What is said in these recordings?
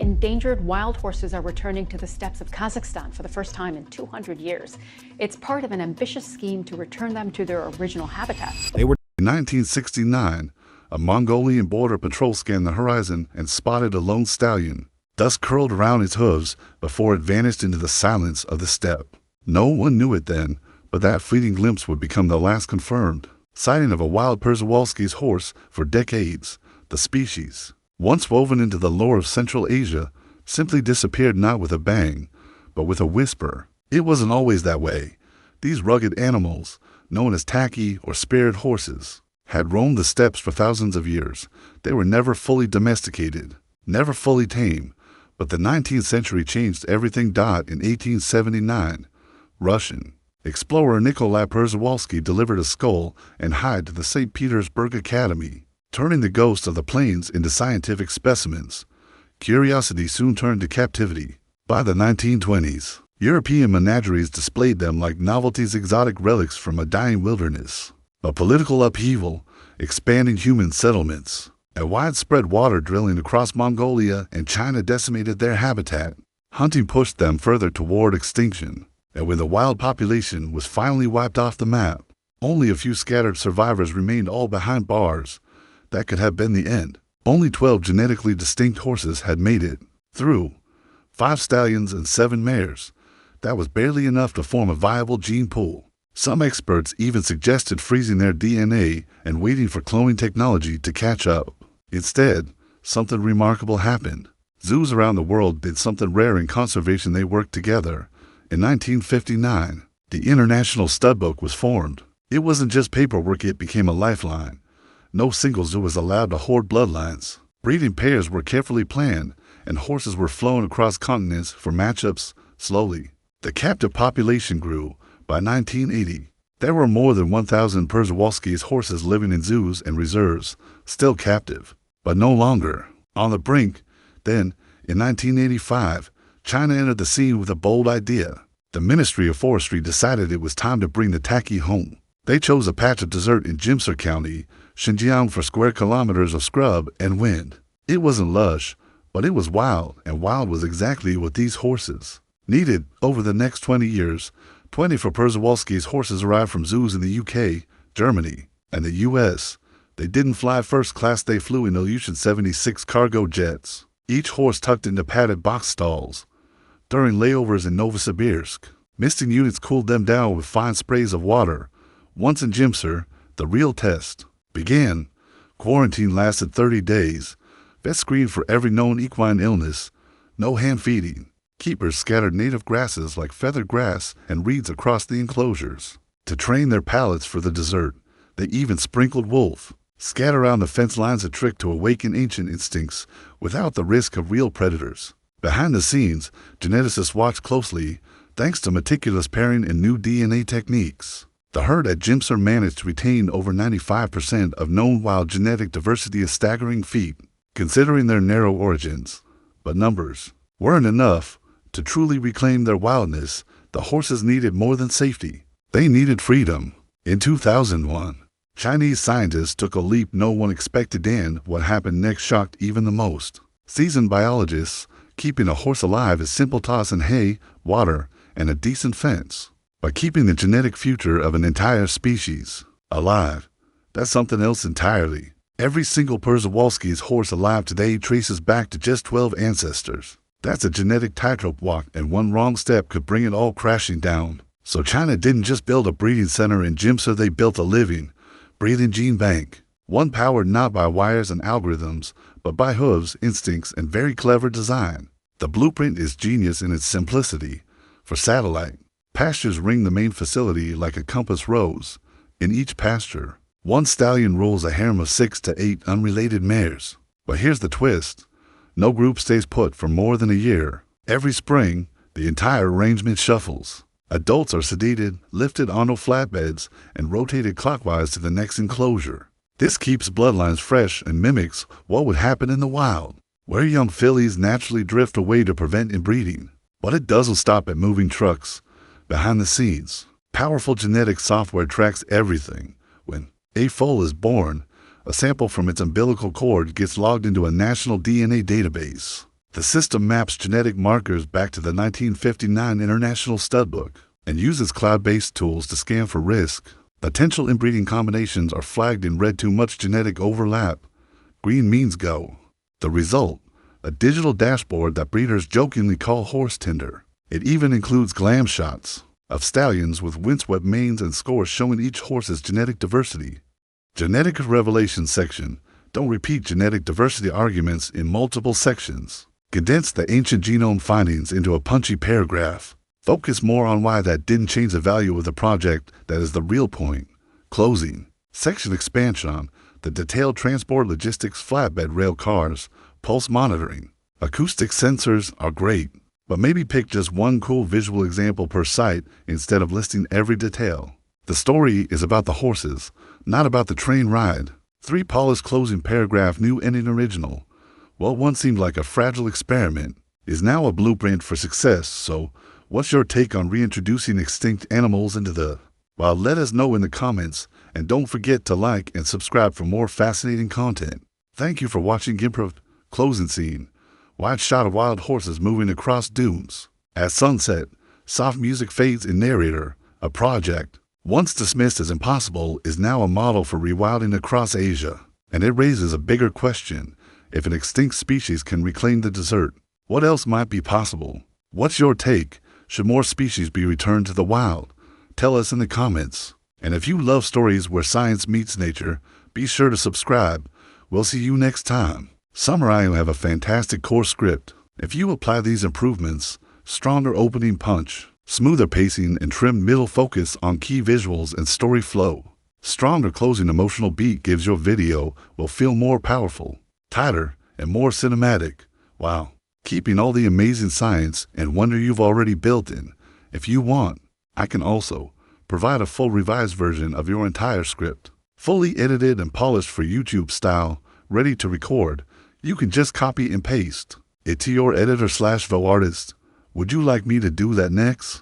Endangered wild horses are returning to the steppes of Kazakhstan for the first time in 200 years. It's part of an ambitious scheme to return them to their original habitats. In 1969, a Mongolian border patrol scanned the horizon and spotted a lone stallion. Dust curled around its hooves before it vanished into the silence of the steppe. No one knew it then, but that fleeting glimpse would become the last confirmed sighting of a wild Przewalski's horse for decades. The species, once woven into the lore of Central Asia, simply disappeared not with a bang, but with a whisper. It wasn't always that way. These rugged animals, known as tacky or spirit horses, had roamed the steppes for thousands of years. They were never fully domesticated, never fully tame, but the 19th century changed everything. In 1879, Russian explorer Nikolai Przewalski delivered a skull and hide to the St. Petersburg Academy, turning the ghosts of the plains into scientific specimens. Curiosity soon turned to captivity. By the 1920s, European menageries displayed them like novelties, exotic relics from a dying wilderness. A political upheaval, expanding human settlements, and widespread water drilling across Mongolia and China decimated their habitat. Hunting pushed them further toward extinction, and when the wild population was finally wiped off the map, only a few scattered survivors remained, all behind bars. That could have been the end. Only 12 genetically distinct horses had made it through, 5 stallions and 7 mares. That was barely enough to form a viable gene pool. Some experts even suggested freezing their DNA and waiting for cloning technology to catch up. Instead, something remarkable happened. Zoos around the world did something rare in conservation. They worked together. In 1959, the International Studbook was formed. It wasn't just paperwork, it became a lifeline. No single zoo was allowed to hoard bloodlines. Breeding pairs were carefully planned, and horses were flown across continents for matchups. Slowly, the captive population grew. By 1980, there were more than 1,000 Przewalski's horses living in zoos and reserves, still captive, but no longer on the brink. Then, in 1985, China entered the scene with a bold idea. The Ministry of Forestry decided it was time to bring the tacky home. They chose a patch of desert in Jimsur County, Xinjiang, for square kilometers of scrub and wind. It wasn't lush, but it was wild, and wild was exactly what these horses needed. Over the next 20 years, 24 Przewalski's horses arrived from zoos in the UK, Germany, and the US. They didn't fly first class, they flew in Ilyushin 76 cargo jets, each horse tucked into padded box stalls. During layovers in Novosibirsk, misting units cooled them down with fine sprays of water. Once in Jimsur, the real test began. Quarantine lasted 30 days. Vets screened for every known equine illness. No hand feeding. Keepers scattered native grasses like feathered grass and reeds across the enclosures. To train their palates for the desert, they even sprinkled wolf scat around the fence lines, a trick to awaken ancient instincts without the risk of real predators. Behind the scenes, geneticists watched closely. Thanks to meticulous pairing and new DNA techniques, the herd at Jimsur managed to retain over 95% of known wild genetic diversity, a staggering feat, considering their narrow origins. But numbers weren't enough. To truly reclaim their wildness, the horses needed more than safety. They needed freedom. In 2001, Chinese scientists took a leap no one expected, and what happened next shocked even the most seasoned biologists. Keeping a horse alive is simple: toss in hay, water, and a decent fence. But keeping the genetic future of an entire species alive, that's something else entirely. Every single Przewalski's horse alive today traces back to just 12 ancestors. That's a genetic tightrope walk, and one wrong step could bring it all crashing down. So China didn't just build a breeding center in Jimsur, they built a living, breathing gene bank. One powered not by wires and algorithms, but by hooves, instincts, and very clever design. The blueprint is genius in its simplicity. For satellite pastures, ring the main facility like a compass rose. In each pasture, one stallion rules a harem of 6 to 8 unrelated mares. But here's the twist. No group stays put for more than a year. Every spring, the entire arrangement shuffles. Adults are sedated, lifted onto flatbeds, and rotated clockwise to the next enclosure. This keeps bloodlines fresh and mimics what would happen in the wild, where young fillies naturally drift away to prevent inbreeding. But it doesn't stop at moving trucks. Behind the scenes, powerful genetic software tracks everything. When a foal is born, a sample from its umbilical cord gets logged into a national DNA database. The system maps genetic markers back to the 1959 International Studbook and uses cloud-based tools to scan for risk. Potential inbreeding combinations are flagged in red: too much genetic overlap. Green means go. The result: a digital dashboard that breeders jokingly call horse Tinder. It even includes glam shots of stallions with windswept manes and scores showing each horse's genetic diversity. Genetic Revelation section. Don't repeat genetic diversity arguments in multiple sections. Condense the ancient genome findings into a punchy paragraph. Focus more on why that didn't change the value of the project. That is the real point. Closing. Section expansion. The detailed transport logistics, flatbed rail cars, pulse monitoring. Acoustic sensors are great, but maybe pick just one cool visual example per site instead of listing every detail. The story is about the horses, not about the train ride. 3 polished closing paragraph, new ending original. What once seemed like a fragile experiment is now a blueprint for success. So, what's your take on reintroducing extinct animals into the wild? Let us know in the comments, and don't forget to like and subscribe for more fascinating content. Thank you for watching GIMPro. Closing scene. Wide shot of wild horses moving across dunes. At sunset, soft music fades in. Narrator. A project, once dismissed as impossible, is now a model for rewilding across Asia. And it raises a bigger question. If an extinct species can reclaim the desert, what else might be possible? What's your take? Should more species be returned to the wild? Tell us in the comments. And if you love stories where science meets nature, be sure to subscribe. We'll see you next time. Summary: you have a fantastic core script. If you apply these improvements, stronger opening punch, smoother pacing, and trimmed middle focus on key visuals and story flow, stronger closing emotional beat gives your video will feel more powerful, tighter, and more cinematic. Wow. Keeping all the amazing science and wonder you've already built in. If you want, I can also provide a full revised version of your entire script, fully edited and polished for YouTube style, ready to record. You can just copy and paste it to your editor/vo artist. Would you like me to do that next?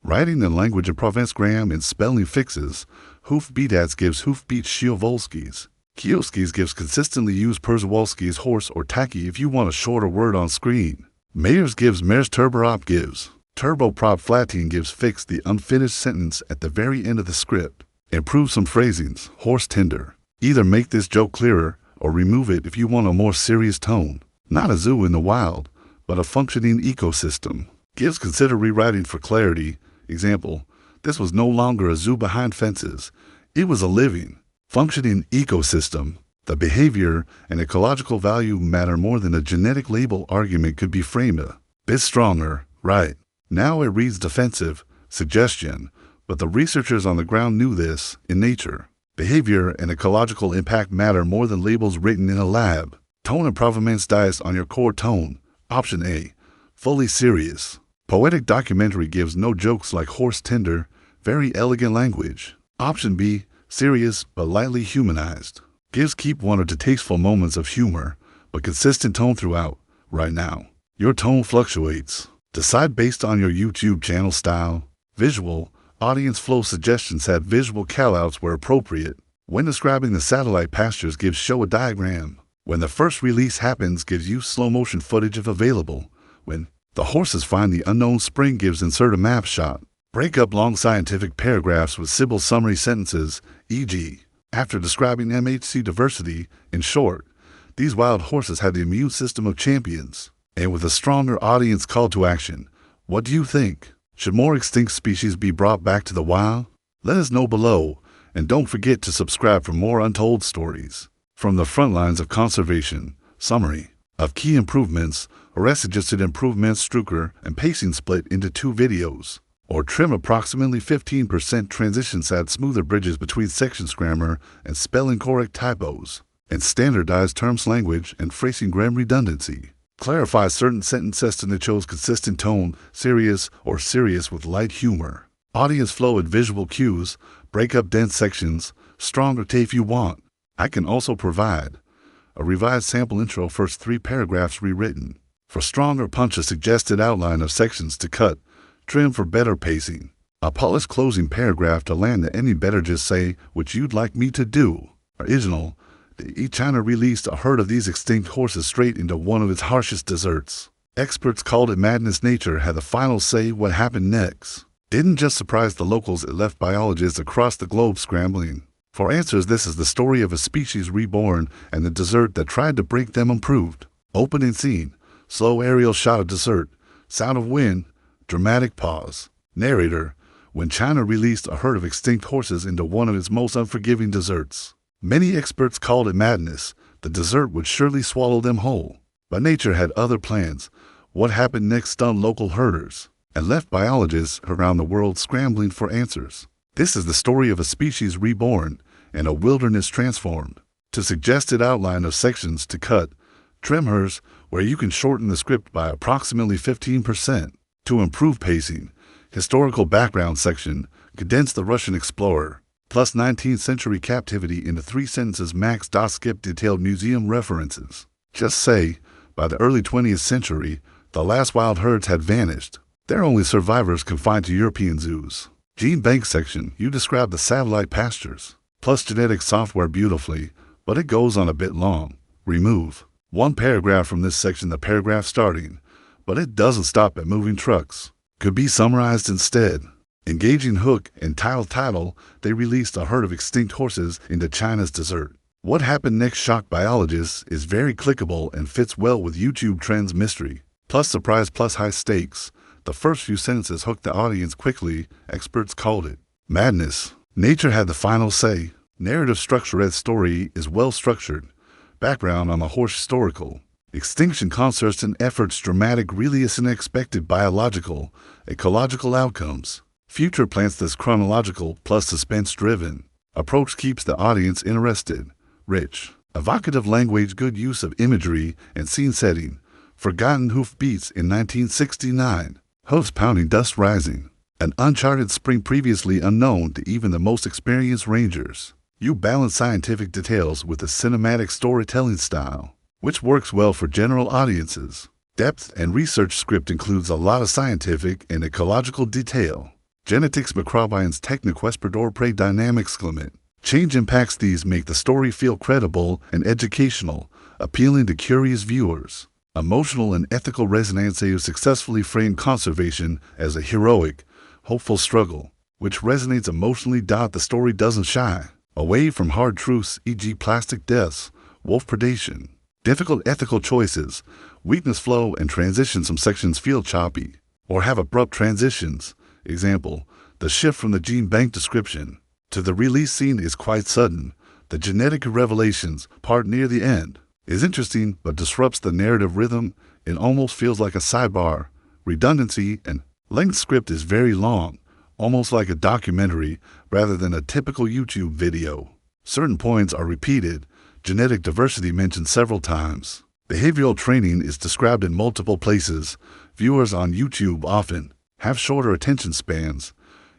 Writing in language of Provence, grammar and spelling fixes. Hoofbeats gives hoofbeat Przewalski's. Kioskis gives consistently used Przewalski's horse or tacky if you want a shorter word on screen. Mayors gives Mayor's turboprop gives. Turboprop flatting gives fix the unfinished sentence at the very end of the script. Improve some phrasings. Horse Tinder. Either make this joke clearer or remove it if you want a more serious tone. Not a zoo in the wild, but a functioning ecosystem. Gives consider rewriting for clarity. Example: this was no longer a zoo behind fences. It was a living, functioning ecosystem. The behavior and ecological value matter more than a genetic label. Argument could be framed a bit stronger, right? Now it reads defensive. Suggestion: but the researchers on the ground knew this. In nature, behavior and ecological impact matter more than labels written in a lab. Tone improvements dice on your core tone. Option A, fully serious. Poetic documentary gives no jokes like horse Tinder, very elegant language. Option B, serious but lightly humanized. Gives keep one or two tasteful moments of humor, but consistent tone throughout. Right now, your tone fluctuates. Decide based on your YouTube channel style. Visual, audience flow suggestions. Add visual callouts where appropriate. When describing the satellite pastures, gives show a diagram. When the first release happens, gives you slow motion footage if available. When the horses find the unknown spring, gives insert a map shot. Break up long scientific paragraphs with simple summary sentences, e.g., after describing MHC diversity. In short, these wild horses have the immune system of champions. And with a stronger audience call to action, what do you think? Should more extinct species be brought back to the wild? Let us know below, and don't forget to subscribe for more untold stories. From the front lines of conservation, summary of key improvements, or suggested improvements. Structure and pacing split into 2 videos. Or trim approximately 15% transitions. Add smoother bridges between sections. Grammar and spelling correct typos. And standardize terms, language, and phrasing grammar redundancy. Clarify certain sentences to chose consistent tone, serious or serious with light humor. Audience flow and visual cues. Break up dense sections. Stronger tape you want. I can also provide a revised sample intro, first 3 paragraphs rewritten. For stronger punch, a suggested outline of sections to cut. Trim for better pacing. A polished closing paragraph to land any better. Just say what you'd like me to do. Original. China released a herd of these extinct horses straight into one of its harshest deserts. Experts called it madness. Nature had the final say. What happened next didn't just surprise the locals, it left biologists across the globe scrambling for answers. This is the story of a species reborn and the desert that tried to break them improved. Opening scene, slow aerial shot of desert, sound of wind, dramatic pause. Narrator, when China released a herd of extinct horses into one of its most unforgiving deserts. Many experts called it madness. The desert would surely swallow them whole. But nature had other plans. What happened next stunned local herders and left biologists around the world scrambling for answers. This is the story of a species reborn and a wilderness transformed. To suggested outline of sections to cut, trim hers, where you can shorten the script by approximately 15%. To improve pacing, historical background section, condense the Russian explorer, plus 19th century captivity into 3 sentences max. Skip detailed museum references. Just say, by the early 20th century, the last wild herds had vanished. They're only survivors confined to European zoos. Gene bank section, you describe the satellite pastures, plus genetic software beautifully, but it goes on a bit long. Remove 1 paragraph from this section, the paragraph starting, but it doesn't stop at moving trucks. Could be summarized instead. Engaging hook and title, they released a herd of extinct horses into China's desert. What happened next shocked biologists is very clickable and fits well with YouTube trends mystery. Plus surprise plus high stakes. The first few sentences hooked the audience quickly. Experts called it madness. Nature had the final say. Narrative structure as story is well structured. Background on the horse historical. Extinction concerts and efforts dramatic really is unexpected biological, ecological outcomes. Future plants this chronological plus suspense-driven. Approach keeps the audience interested. Rich, evocative language, good use of imagery and scene setting. Forgotten hoof beats in 1969. Hoofs pounding, dust rising. An uncharted spring previously unknown to even the most experienced rangers. You balance scientific details with a cinematic storytelling style, which works well for general audiences. Depth and research script includes a lot of scientific and ecological detail. Genetics, microbiomes, technique, prey dynamics, climate change impacts. These make the story feel credible and educational, appealing to curious viewers. Emotional and ethical resonance. They successfully frame conservation as a heroic, hopeful struggle, which resonates emotionally. The story doesn't shy away from hard truths, e.g. plastic deaths, wolf predation, difficult ethical choices, weakness flow and transition. Some sections feel choppy or have abrupt transitions. Example, the shift from the gene bank description to the release scene is quite sudden. The genetic revelations part near the end is interesting but disrupts the narrative rhythm. It almost feels like a sidebar. Redundancy and length. Script is very long, almost like a documentary rather than a typical YouTube video. Certain points are repeated. Genetic diversity mentioned several times. Behavioral training is described in multiple places. Viewers on YouTube often have shorter attention spans.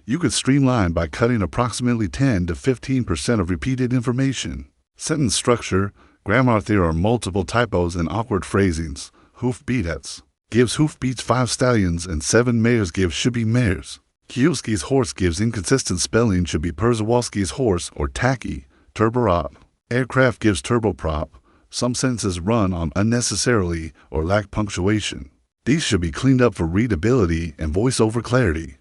You could streamline by cutting approximately 10 to 15% of repeated information. Sentence structure, grammar. There are multiple typos and awkward phrasings. Hoof beats gives hoof beats. 5 stallions and 7 mares gives should be mares. Kioski's horse gives inconsistent spelling, should be Przewalski's horse or tacky. Turboprop. Aircraft gives turboprop. Some sentences run on unnecessarily or lack punctuation. These should be cleaned up for readability and voiceover clarity.